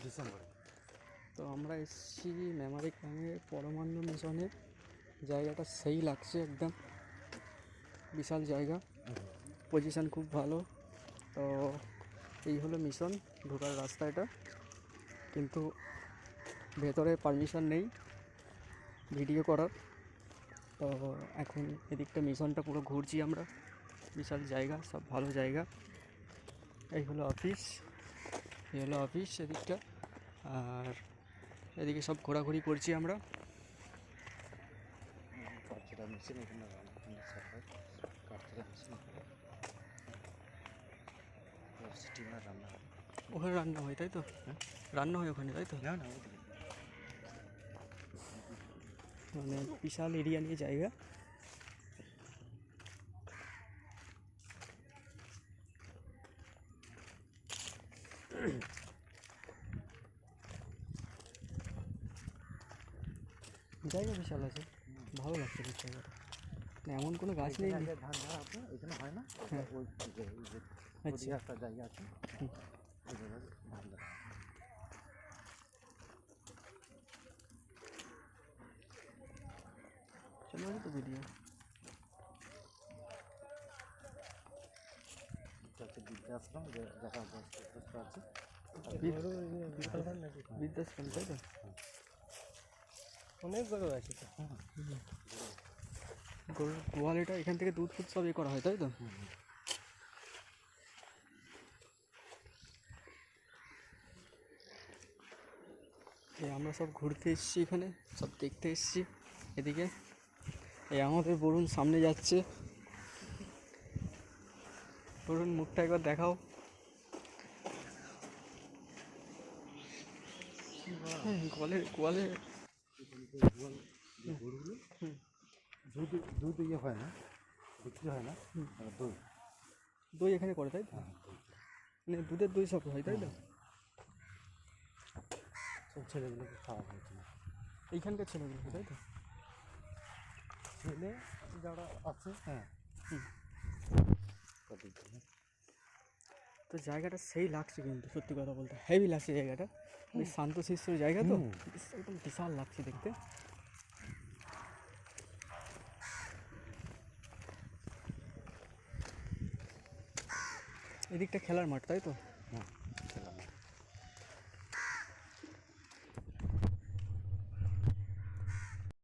ডিসেম্বরে। তো আমরা এসেছি মেমারি গ্রামে পরমান্ন মিশনে। জায়গাটা সেই লাগছে, একদম বিশাল জায়গা, পজিশান খুব ভালো। তো এই হলো মিশন, ঢোকার রাস্তা এটা, কিন্তু ভেতরে পারমিশন নেই ভিডিও করার। তো এখন এদিকটা মিশনটা পুরো ঘুরছি আমরা, বিশাল জায়গা, সব ভালো জায়গা। এই হলো অফিস, এই হলো অফিস এদিকটা, আর এদিকে সব ঘোরাঘুরি করছি আমরা। কাঠেরা মেশিন এখানে কাঠেরা মেশিন স্টিমার রান্না হয়, ওখানে রান্না হয় তাই তো? রান্না হয় ওখানে তাই তো? না না মানে বিশাল এরিয়া নিয়ে জায়গা। জায়গা বিশাল আছে, ভালো লাগছে জায়গাটা। না এমন কোনো গাছ নেই। ধান ধারা আছে এখানে হয় না, হ্যাঁ ওই আচ্ছা, একটা জায়গা আছে, ওই জায়গায় ধান ধারা। চলো তো ভিডিও। বৃদ্ধাশ্রম যারা বয়স্ক আছে, বৃদ্ধাশ্রম তাই তো? অনেক বড় আছে তো। গরুর গোয়ালিটা এখান থেকে দুধ ফুধ সব করা হয় তাই তো? আমরা সব ঘুরতে এসেছি, এখানে সব দেখতে এসেছি এদিকে। এই আমাদের বরুণ সামনে যাচ্ছে, বরুণ মুখটা একবার দেখাও। গোয়ালে গরুগুলো দুধ ইয়ে হয় না, বিক্রি হয় না, দই দই এখানে করে তাই তো? মানে দুধের দই সব হয় তাই তো? সব ছেলেগুলোকে খাওয়া হয়েছিল, এইখানকার ছেলেগুলো তাই তো? ছেলে যারা আছে, হ্যাঁ। তো জায়গাটা সেই লাগছে, কিন্তু সত্যি কথা বলতে হেভি লাগছে জায়গাটা। বেশ শান্তশিষ্ট জায়গা তো, একদম বিশাল লাগছে দেখতে। এদিকটা খেলার মাঠ তাই তো?